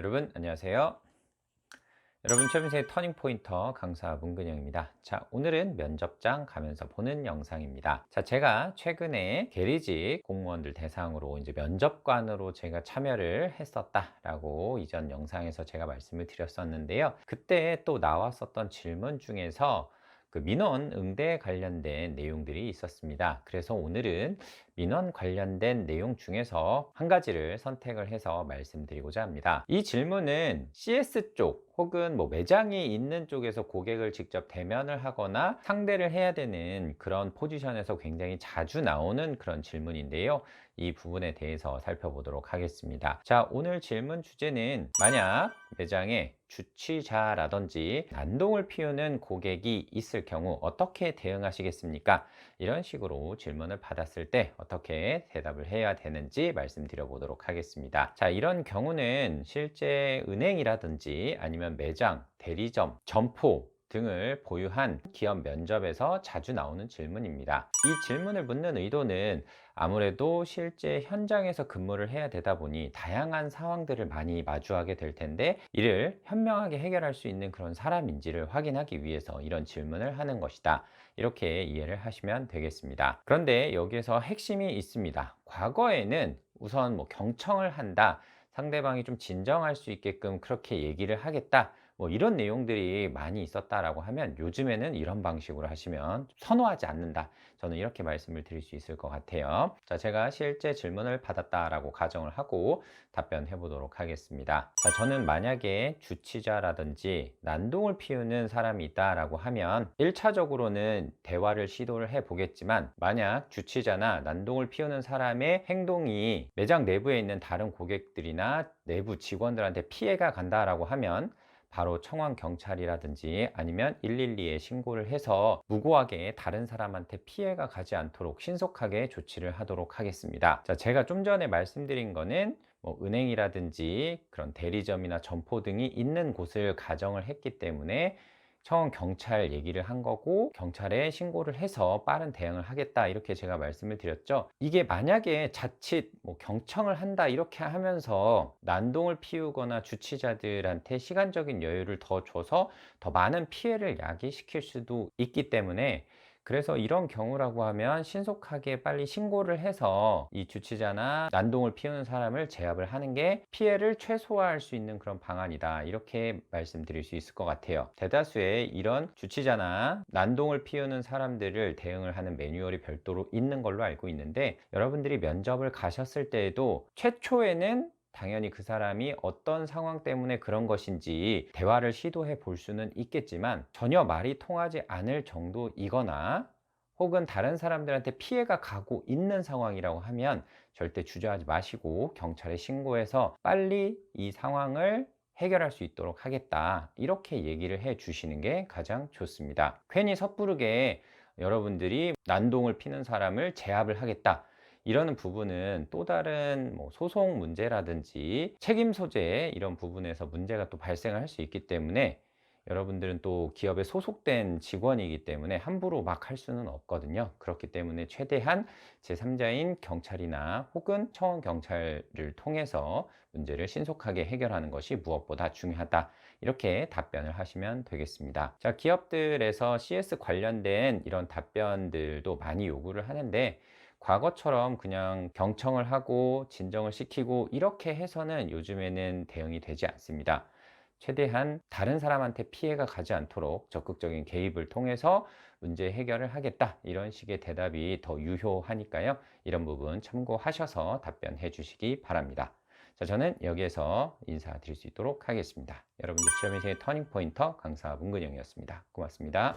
여러분 안녕하세요. 여러분 최민수의 터닝포인터 강사 문근영입니다. 자, 오늘은 면접장 가면서 보는 영상입니다. 자, 제가 최근에 계리직 공무원들 대상으로 이제 면접관으로 제가 참여를 했었다라고 이전 영상에서 제가 말씀을 드렸었는데요. 그때 또 나왔었던 질문 중에서 그 민원 응대 관련된 내용들이 있었습니다. 그래서 오늘은 민원 관련된 내용 중에서 한 가지를 선택을 해서 말씀드리고자 합니다. 이 질문은 CS 쪽 혹은 뭐 매장이 있는 쪽에서 고객을 직접 대면을 하거나 상대를 해야 되는 그런 포지션에서 굉장히 자주 나오는 그런 질문인데요. 이 부분에 대해서 살펴보도록 하겠습니다. 자, 오늘 질문 주제는 만약 매장에 주치자라든지 난동을 피우는 고객이 있을 경우 어떻게 대응하시겠습니까? 이런 식으로 질문을 받았을 때 어떻게 대답을 해야 되는지 말씀드려 보도록 하겠습니다. 자, 이런 경우는 실제 은행이라든지 아니면 매장, 대리점, 점포 등을 보유한 기업 면접에서 자주 나오는 질문입니다. 이 질문을 묻는 의도는 아무래도 실제 현장에서 근무를 해야 되다 보니 다양한 상황들을 많이 마주하게 될 텐데 이를 현명하게 해결할 수 있는 그런 사람인지를 확인하기 위해서 이런 질문을 하는 것이다. 이렇게 이해를 하시면 되겠습니다. 그런데 여기에서 핵심이 있습니다. 과거에는 우선 뭐 경청을 한다, 상대방이 좀 진정할 수 있게끔 그렇게 얘기를 하겠다, 뭐 이런 내용들이 많이 있었다라고 하면 요즘에는 이런 방식으로 하시면 선호하지 않는다. 저는 이렇게 말씀을 드릴 수 있을 것 같아요. 자, 제가 실제 질문을 받았다라고 가정을 하고 답변해 보도록 하겠습니다. 자, 저는 만약에 주치자라든지 난동을 피우는 사람이 있다라고 하면 1차적으로는 대화를 시도를 해 보겠지만 만약 주치자나 난동을 피우는 사람의 행동이 매장 내부에 있는 다른 고객들이나 내부 직원들한테 피해가 간다라고 하면 바로 청원 경찰이라든지 아니면 112에 신고를 해서 무고하게 다른 사람한테 피해가 가지 않도록 신속하게 조치를 하도록 하겠습니다. 자, 제가 좀 전에 말씀드린 거는 뭐 은행이라든지 그런 대리점이나 점포 등이 있는 곳을 가정을 했기 때문에 청원 경찰 얘기를 한 거고 경찰에 신고를 해서 빠른 대응을 하겠다 이렇게 제가 말씀을 드렸죠. 이게 만약에 자칫 뭐 경청을 한다 이렇게 하면서 난동을 피우거나 주치자들한테 시간적인 여유를 더 줘서 더 많은 피해를 야기시킬 수도 있기 때문에 그래서 이런 경우라고 하면 신속하게 빨리 신고를 해서 이 주치자나 난동을 피우는 사람을 제압을 하는 게 피해를 최소화할 수 있는 그런 방안이다. 이렇게 말씀드릴 수 있을 것 같아요. 대다수의 이런 주치자나 난동을 피우는 사람들을 대응을 하는 매뉴얼이 별도로 있는 걸로 알고 있는데 여러분들이 면접을 가셨을 때에도 최초에는 당연히 그 사람이 어떤 상황 때문에 그런 것인지 대화를 시도해 볼 수는 있겠지만 전혀 말이 통하지 않을 정도이거나 혹은 다른 사람들한테 피해가 가고 있는 상황이라고 하면 절대 주저하지 마시고 경찰에 신고해서 빨리 이 상황을 해결할 수 있도록 하겠다. 이렇게 얘기를 해 주시는 게 가장 좋습니다. 괜히 섣부르게 여러분들이 난동을 피는 사람을 제압을 하겠다. 이러는 부분은 또 다른 뭐 소송 문제라든지 책임 소재 이런 부분에서 문제가 또 발생을 할 수 있기 때문에 여러분들은 또 기업에 소속된 직원이기 때문에 함부로 막 할 수는 없거든요. 그렇기 때문에 최대한 제3자인 경찰이나 혹은 청원 경찰을 통해서 문제를 신속하게 해결하는 것이 무엇보다 중요하다. 이렇게 답변을 하시면 되겠습니다. 자, 기업들에서 CS 관련된 이런 답변들도 많이 요구를 하는데 과거처럼 그냥 경청을 하고 진정을 시키고 이렇게 해서는 요즘에는 대응이 되지 않습니다. 최대한 다른 사람한테 피해가 가지 않도록 적극적인 개입을 통해서 문제 해결을 하겠다. 이런 식의 대답이 더 유효하니까요. 이런 부분 참고하셔서 답변해 주시기 바랍니다. 자, 저는 여기에서 인사드릴 수 있도록 하겠습니다. 여러분들 시험의 터닝포인터 강사 문근영이었습니다. 고맙습니다.